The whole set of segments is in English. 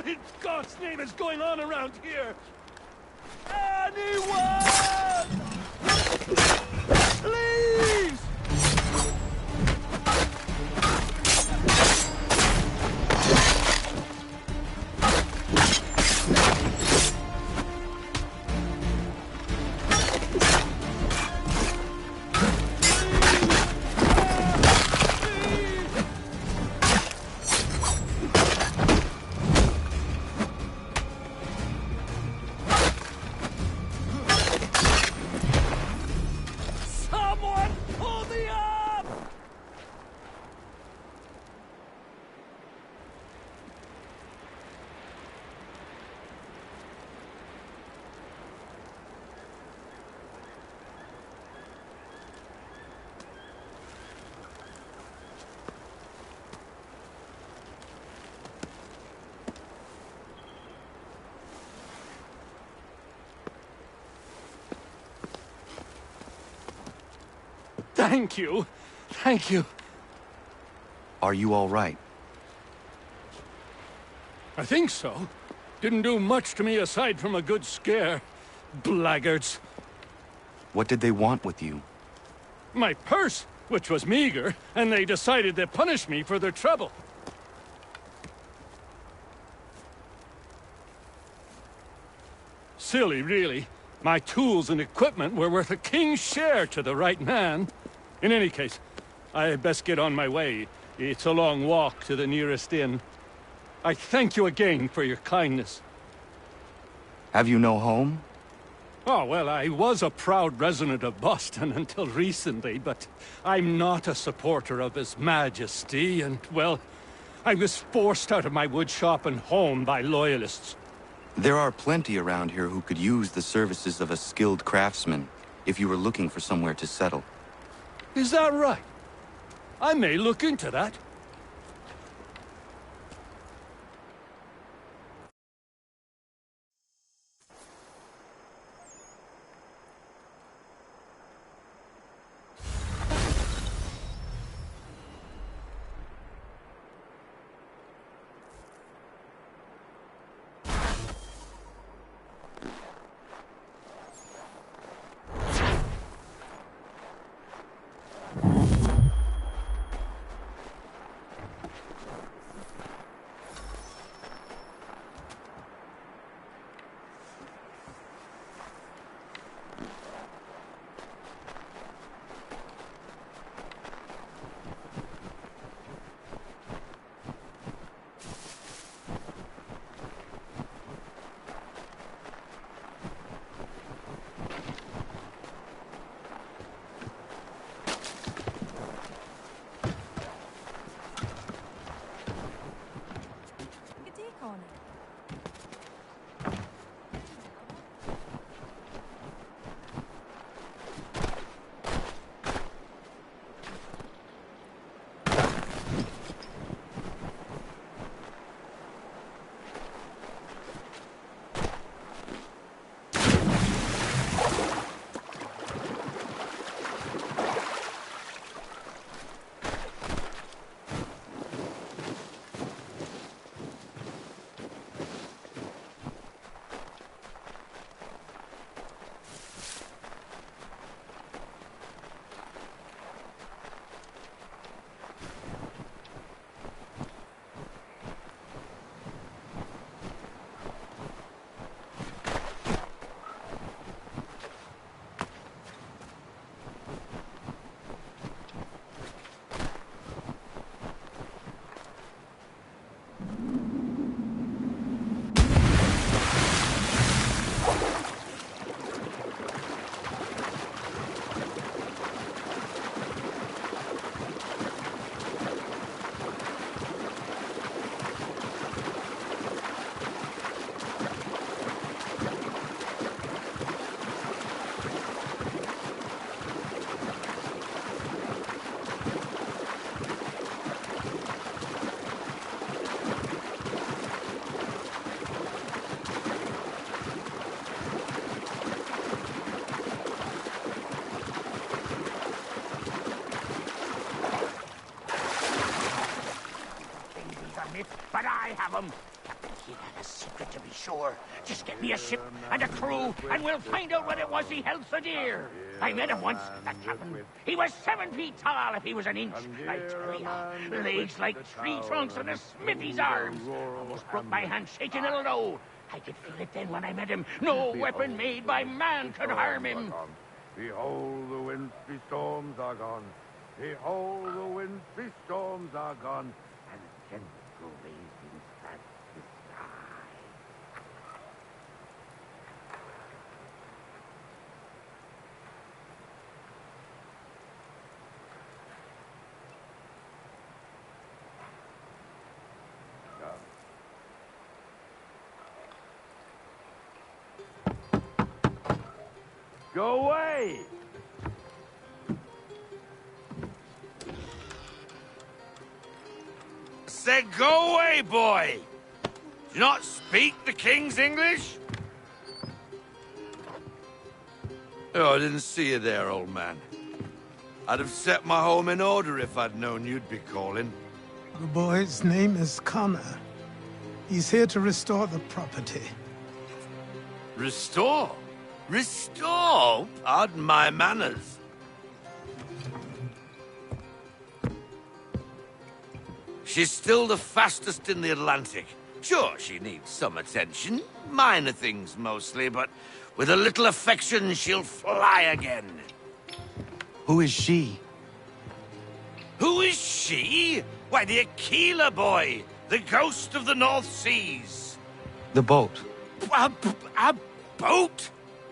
in God's name is going on around here? Anyone! Please! Someone pull me up! Thank you. Thank you. Are you all right? I think so. Didn't do much to me aside from a good scare. Blackguards. What did they want with you? My purse, which was meager, and they decided to punish me for their trouble. Silly, really. My tools and equipment were worth a king's share to the right man. In any case, I had best get on my way. It's a long walk to the nearest inn. I thank you again for your kindness. Have you no home? Oh, well, I was a proud resident of Boston until recently, but I'm not a supporter of His Majesty, and, well, I was forced out of my woodshop and home by loyalists. There are plenty around here who could use the services of a skilled craftsman if you were looking for somewhere to settle. Is that right? I may look into that. But I have them. He had a secret, to be sure. Just get me a ship and a crew, and we'll find out what it was he held so dear. I met him once, that captain. He was 7 feet tall if he was an inch, I tell ya. Legs like tree trunks and a smithy's arms. Almost broke my hand shaking it'll know. I could feel it then when I met him. No weapon made by man could harm him. Behold, the wintry storms are gone. Behold, the wintry storms are gone. And gentle raisins that the sky. Go away! Said go away, boy! Do you not speak the King's English? Oh, I didn't see you there, old man. I'd have set my home in order if I'd known you'd be calling. The boy's name is Connor. He's here to restore the property. Restore? Restore? Pardon my manners. She's still the fastest in the Atlantic. Sure, she needs some attention. Minor things mostly, but with a little affection, she'll fly again. Who is she? Who is she? Why, the Aquila boy, the ghost of the North Seas. The boat. A boat?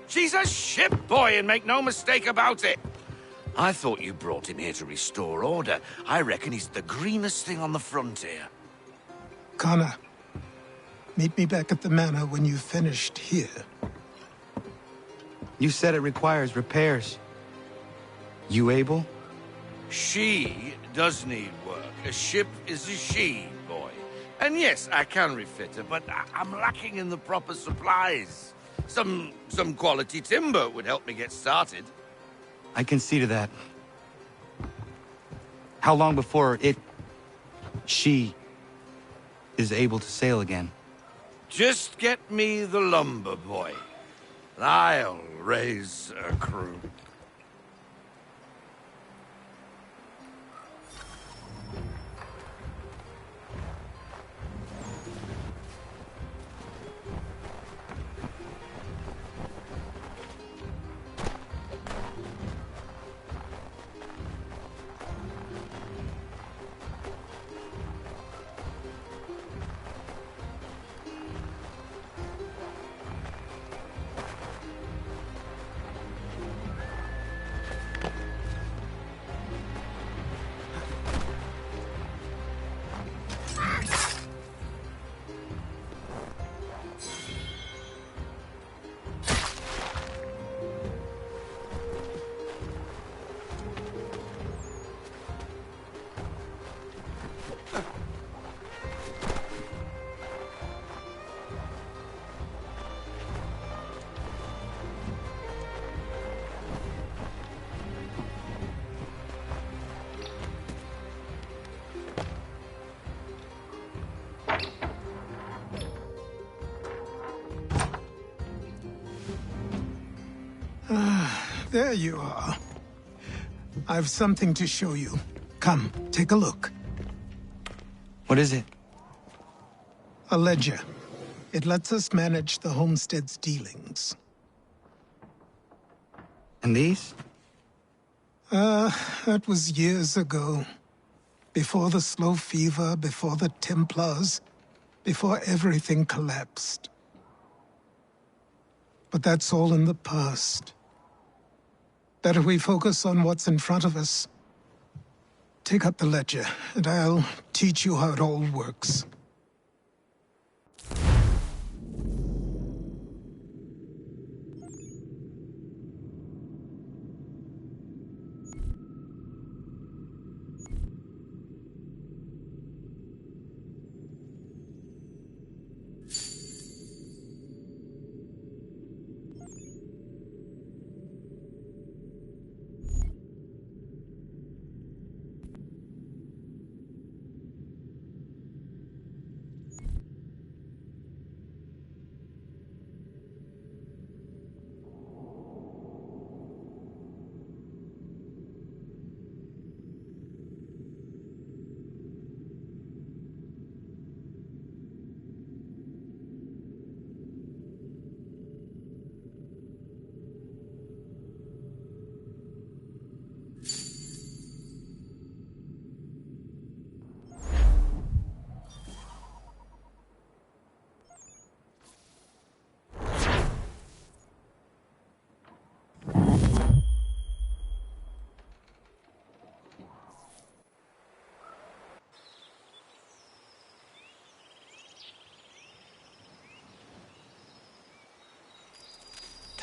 She's a ship, boy, and make no mistake about it. I thought you brought him here to restore order. I reckon he's the greenest thing on the frontier. Connor, meet me back at the manor when you've finished here. You said it requires repairs. You able? She does need work. A ship is a she, boy. And yes, I can refit her, but I'm lacking in the proper supplies. Some quality timber would help me get started. I can see to that. How long before she is able to sail again? Just get me the lumber, boy. And I'll raise a crew. There you are. I've something to show you. Come, take a look. What is it? A ledger. It lets us manage the homestead's dealings. And these? That was years ago. Before the slow fever, before the Templars, before everything collapsed. But that's all in the past. Better we focus on what's in front of us. Take up the ledger, and I'll teach you how it all works.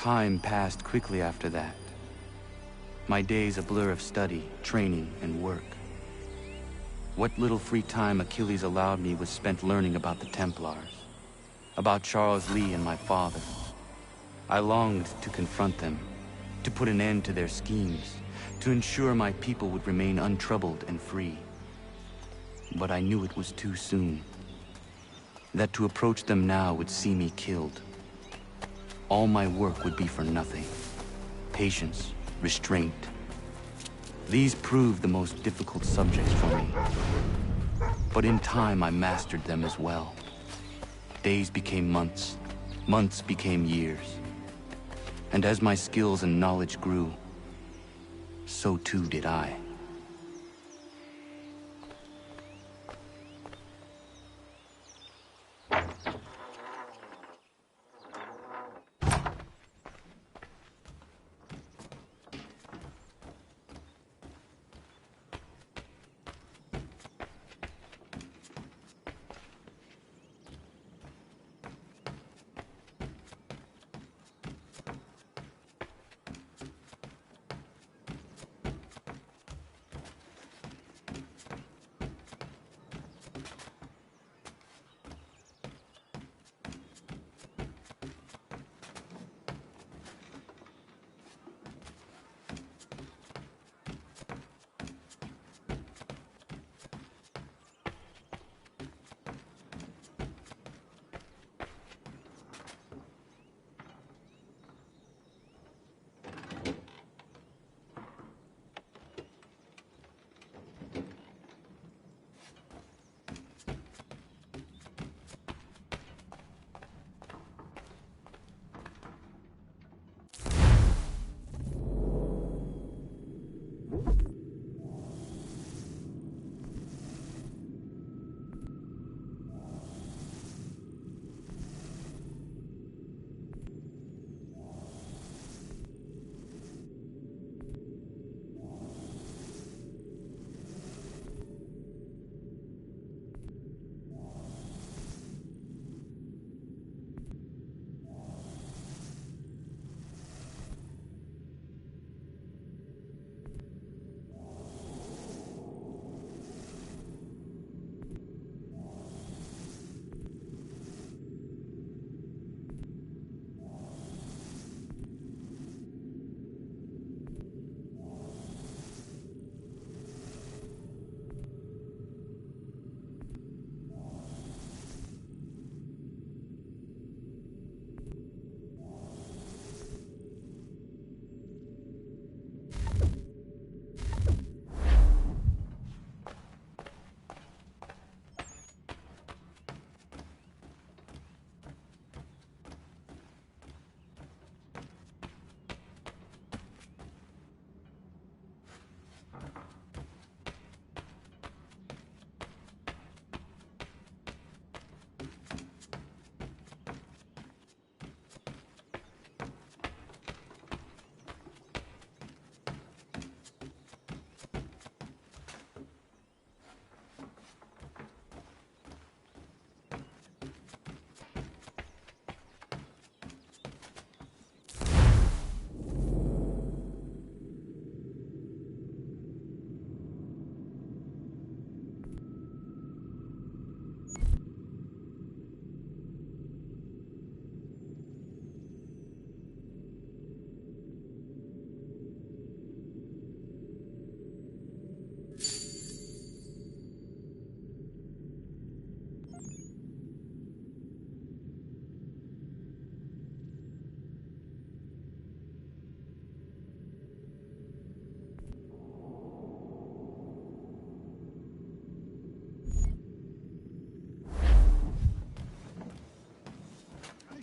Time passed quickly after that. My days a blur of study, training, and work. What little free time Achilles allowed me was spent learning about the Templars, about Charles Lee and my father. I longed to confront them, to put an end to their schemes, to ensure my people would remain untroubled and free. But I knew it was too soon, that to approach them now would see me killed. All my work would be for nothing. Patience, restraint. These proved the most difficult subjects for me. But in time, I mastered them as well. Days became months, months became years. And as my skills and knowledge grew, so too did I.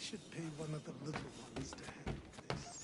Should pay one of the little ones to handle this.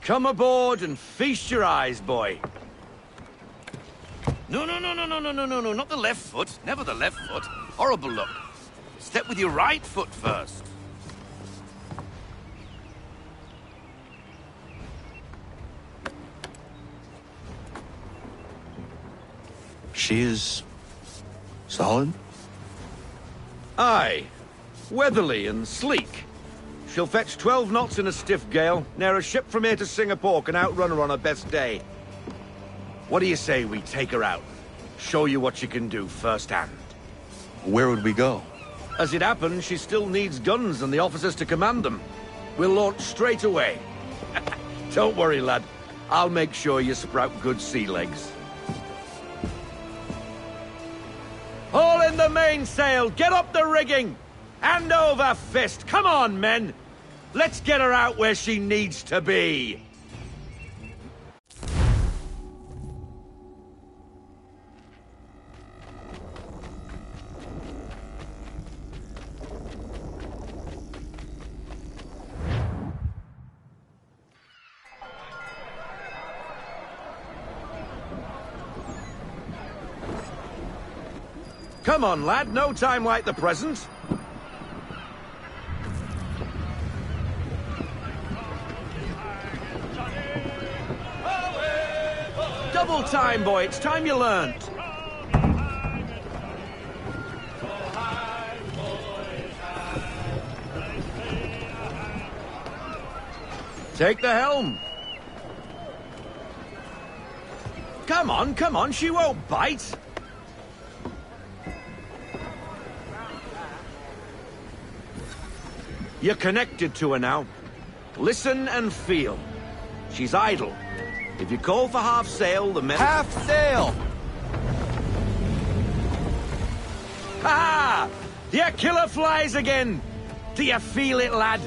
Come aboard and feast your eyes, boy. No, not the left foot. Never the left foot. Horrible look. Step with your right foot first. She is... solid? Aye. Weatherly and sleek. She'll fetch 12 knots in a stiff gale. Ne'er a ship from here to Singapore can outrun her on her best day. What do you say we take her out? Show you what she can do firsthand. Where would we go? As it happens, she still needs guns and the officers to command them. We'll launch straight away. Don't worry, lad. I'll make sure you sprout good sea legs. Haul in the mainsail! Get up the rigging! Hand over fist! Come on, men! Let's get her out where she needs to be! Come on, lad. No time like the present. Double time, boy. It's time you learned. Take the helm. Come on. She won't bite. You're connected to her now. Listen and feel. She's idle. If you call for half sail, the men... Half sail! Ha! The killer flies again! Do you feel it, lad?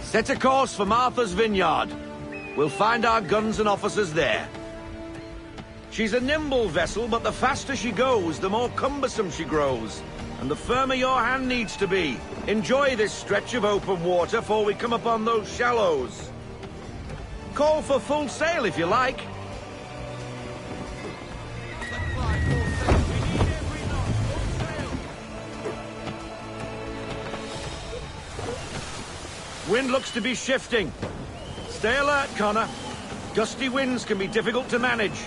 Set a course for Martha's Vineyard. We'll find our guns and officers there. She's a nimble vessel, but the faster she goes, the more cumbersome she grows. And the firmer your hand needs to be. Enjoy this stretch of open water before we come upon those shallows. Call for full sail if you like. Wind looks to be shifting. Stay alert, Connor. Gusty winds can be difficult to manage.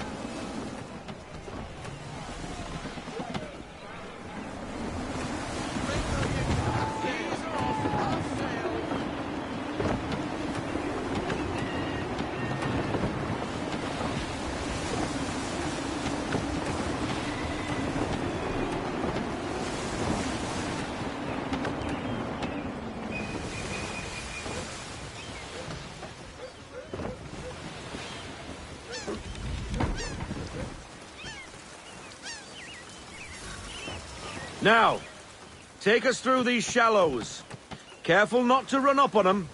Now, take us through these shallows. Careful not to run up on them.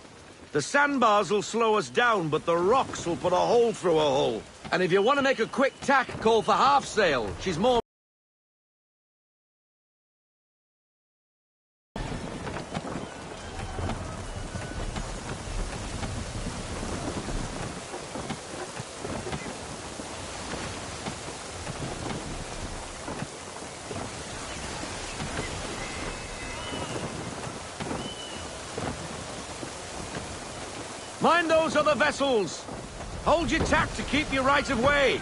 The sandbars will slow us down, but the rocks will put a hole through a hull. And if you want to make a quick tack, call for half sail. She's more... Mind those other vessels! Hold your tack to keep your right of way!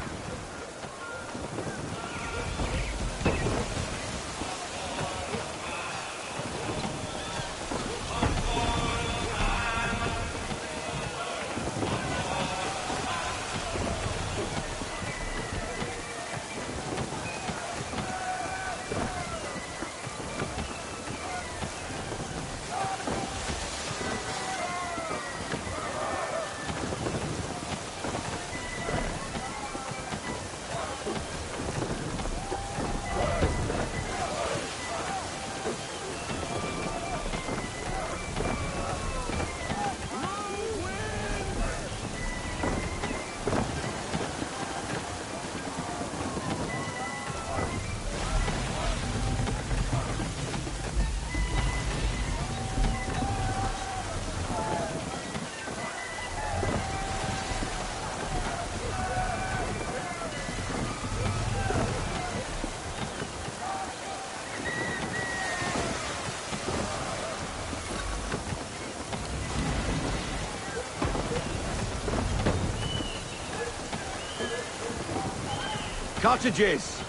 Cottages!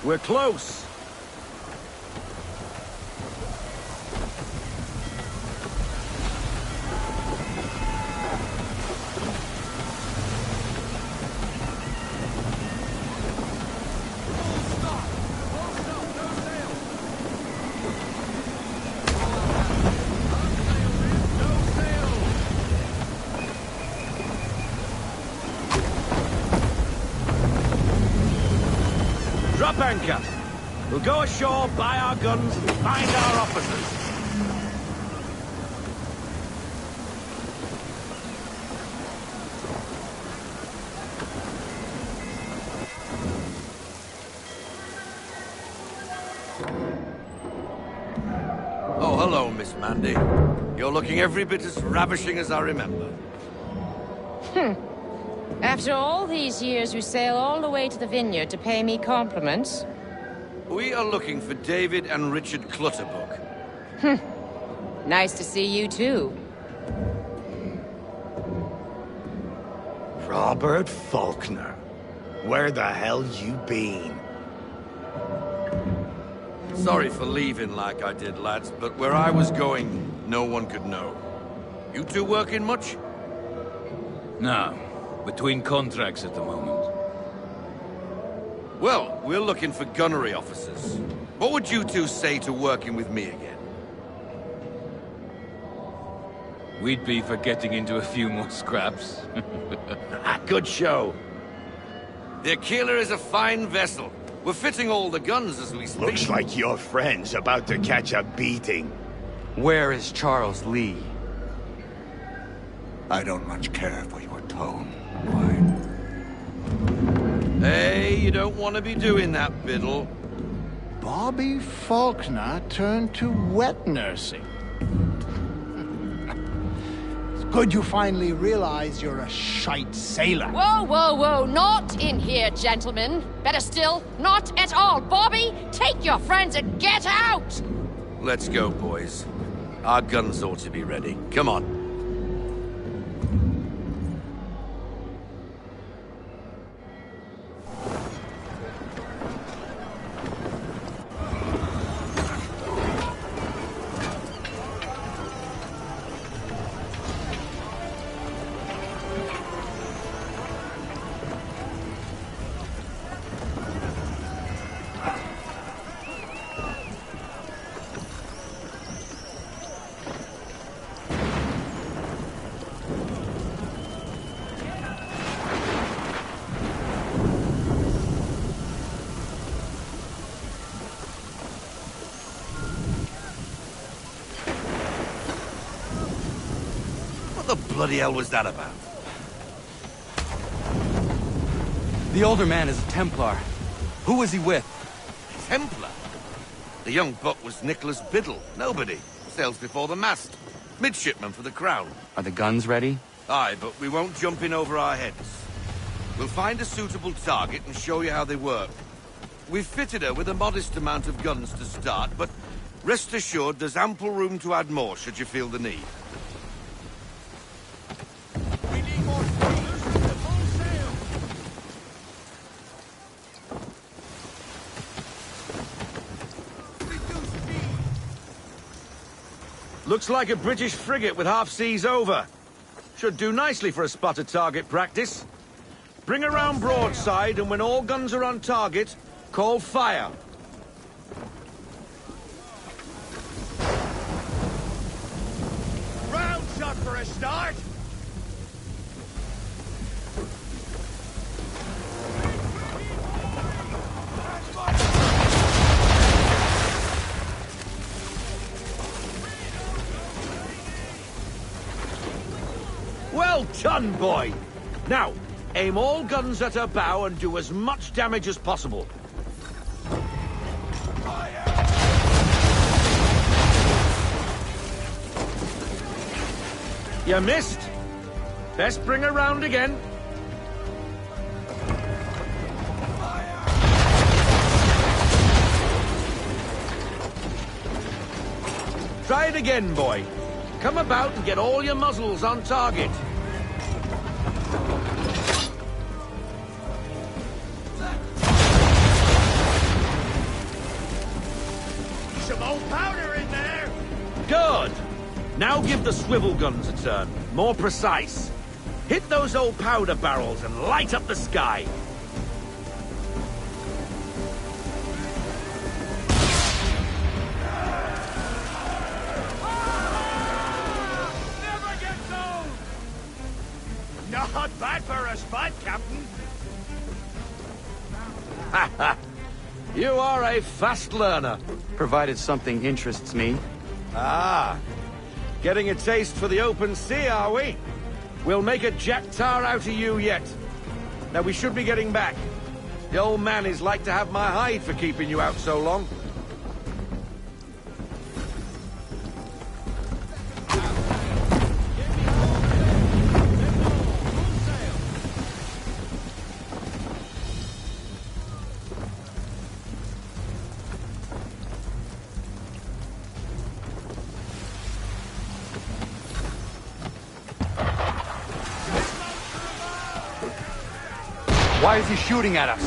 We're close! Drop anchor. We'll go ashore, buy our guns, and find our officers. Oh, hello, Miss Mandy. You're looking every bit as ravishing as I remember. After all these years, you sail all the way to the vineyard to pay me compliments? We are looking for David and Richard Clutterbuck. Nice to see you, too. Robert Faulkner. Where the hell you been? Sorry for leaving like I did, lads, but where I was going, no one could know. You two working much? No. Between contracts at the moment. Well, we're looking for gunnery officers. What would you two say to working with me again? We'd be for getting into a few more scraps. Good show. The Aquila is a fine vessel. We're fitting all the guns as we speak. Looks like your friend's about to catch a beating. Where is Charles Lee? I don't much care for your tone. Hey, you don't want to be doing that, Biddle. Bobby Faulkner turned to wet nursing. It's good you finally realize you're a shite sailor. Whoa, whoa, whoa, not in here, gentlemen. Better still, not at all. Bobby, take your friends and get out! Let's go, boys. Our guns ought to be ready. Come on. What the bloody hell was that about? The older man is a Templar. Who was he with? Templar? The young buck was Nicholas Biddle. Nobody. Sails before the mast. Midshipman for the Crown. Are the guns ready? Aye, but we won't jump in over our heads. We'll find a suitable target and show you how they work. We've fitted her with a modest amount of guns to start, but rest assured there's ample room to add more should you feel the need. We need more sailors to full sail! Looks like a British frigate with half seas over. Should do nicely for a spotted target practice. Bring around broadside, and when all guns are on target, call fire. Round shot for a start. Well done, boy! Now, aim all guns at her bow and do as much damage as possible. You missed. Best bring her round again. Try it again, boy. Come about and get all your muzzles on target. old powder in there! Good! Now give the swivel guns a turn. More precise. Hit those old powder barrels and light up the sky. Never gets old! Not bad for a spud, Captain. You are a fast learner. Provided something interests me. Ah, getting a taste for the open sea, are we? We'll make a jack tar out of you yet. Now we should be getting back. The old man is like to have my hide for keeping you out so long. Why is he shooting at us?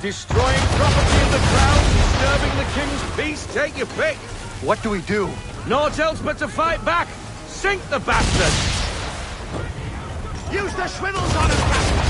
Destroying property in the crown, disturbing the king's peace, take your pick. What do we do? Naught else but to fight back. Sink the bastard! Use the swivels on him, Captain!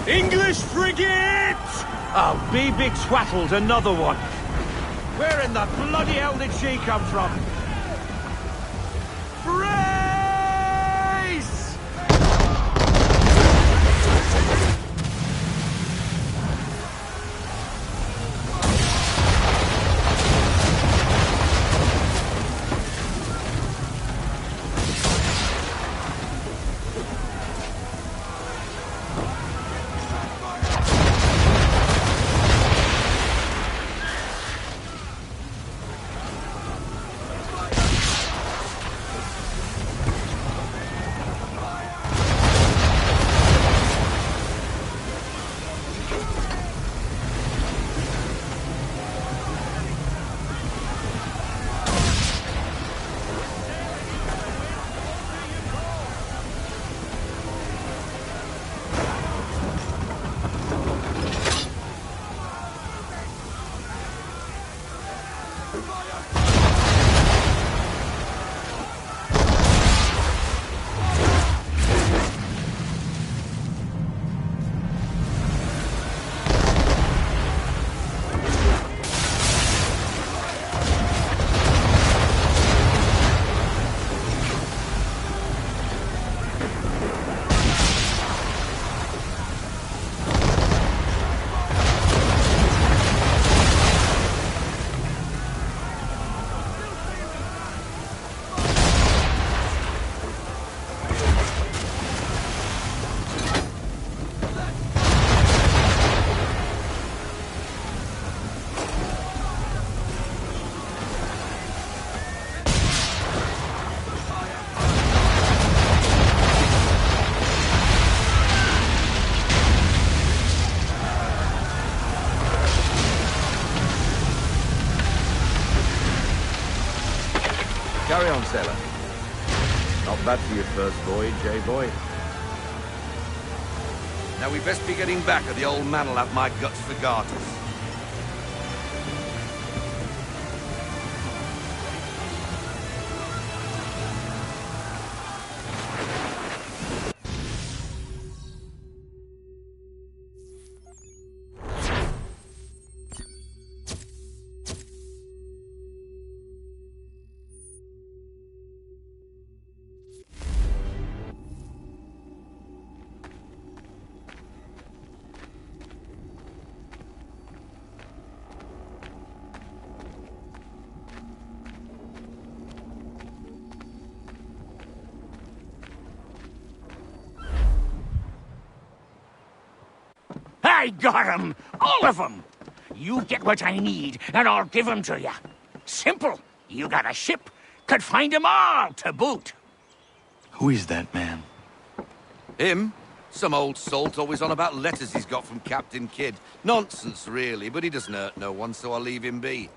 English frigate! Oh, be big twattled, another one. Where in the bloody hell did she come from? Brace! Carry on, sailor. Not bad for your first voyage, eh, boy? Now we best be getting back, or the old man'll have my guts for garters. I got 'em! All of 'em! You get what I need, and I'll give 'em to you. Simple. You got a ship. Could find 'em all to boot. Who is that man? Him? Some old salt always on about letters he's got from Captain Kidd. Nonsense, really, but he doesn't hurt no one, so I'll leave him be.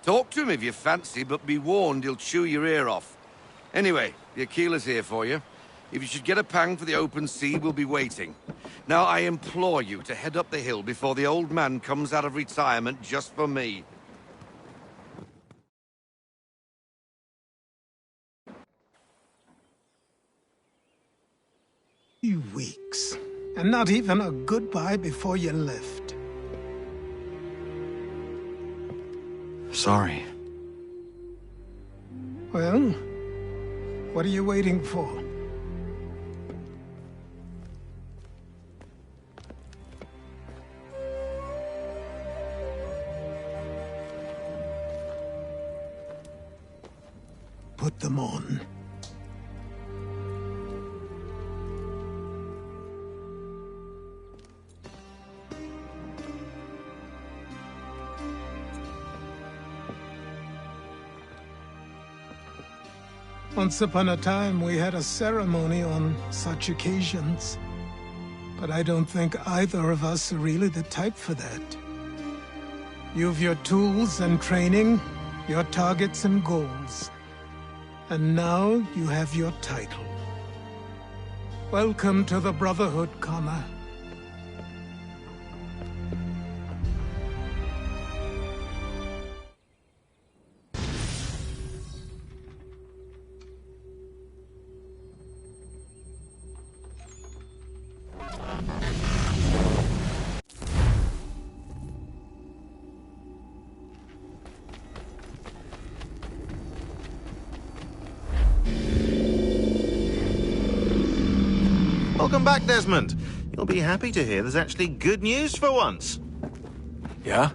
Talk to him if you fancy, but be warned he'll chew your ear off. Anyway, the Aquila's here for you. If you should get a pang for the open sea, we'll be waiting. Now, I implore you to head up the hill before the old man comes out of retirement just for me. Weeks, and not even a goodbye before you left. Sorry. Well, what are you waiting for? Put them on. Once upon a time, we had a ceremony on such occasions. But I don't think either of us are really the type for that. You've your tools and training, your targets and goals. And now you have your title. Welcome to the Brotherhood, Connor. Welcome back, Desmond. You'll be happy to hear there's actually good news for once. Yeah?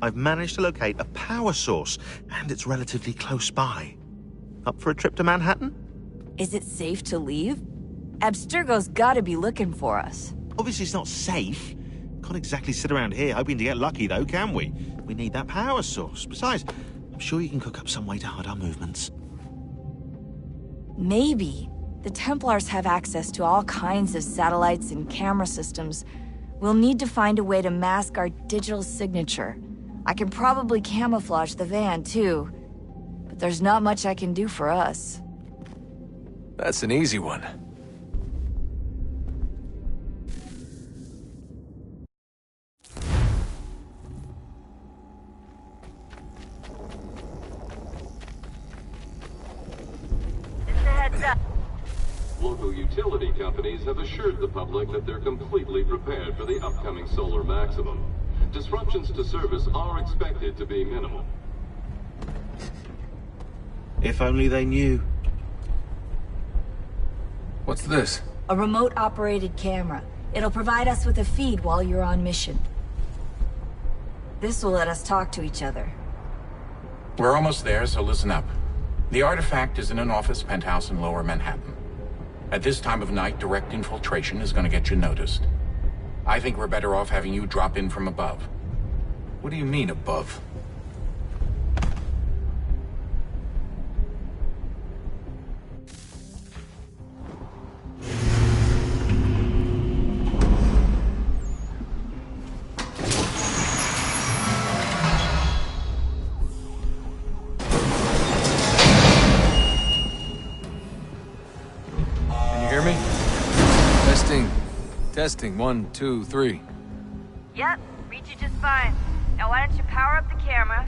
I've managed to locate a power source, and it's relatively close by. Up for a trip to Manhattan? Is it safe to leave? Abstergo's gotta be looking for us. Obviously it's not safe. Can't exactly sit around here hoping to get lucky, though, can we? We need that power source. Besides, I'm sure you can cook up some way to hide our movements. Maybe. The Templars have access to all kinds of satellites and camera systems. We'll need to find a way to mask our digital signature. I can probably camouflage the van, too. But there's not much I can do for us. That's an easy one. Local utility companies have assured the public that they're completely prepared for the upcoming solar maximum. Disruptions to service are expected to be minimal. If only they knew. What's this? A remote-operated camera. It'll provide us with a feed while you're on mission. This will let us talk to each other. We're almost there, so listen up. The artifact is in an office penthouse in Lower Manhattan. At this time of night, direct infiltration is going to get you noticed. I think we're better off having you drop in from above. What do you mean, above? Testing, 1, 2, 3. Yep, read you just fine. Now why don't you power up the camera?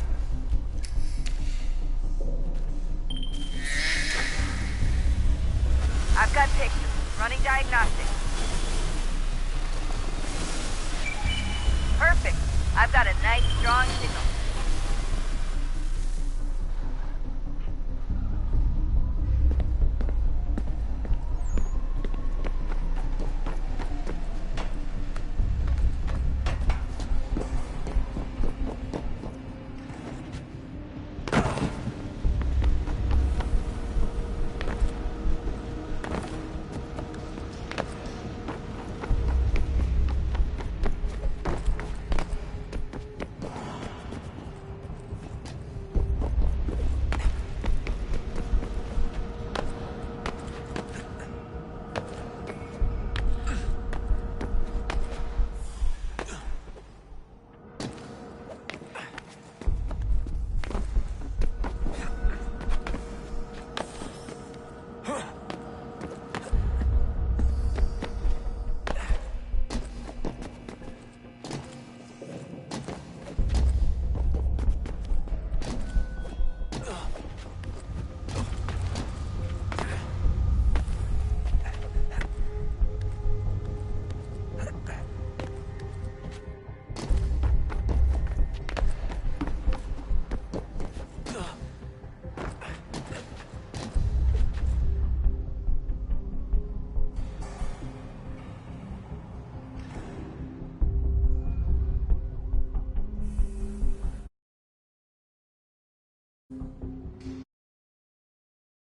I've got pictures. Running diagnostics. Perfect. I've got a nice, strong signal. you.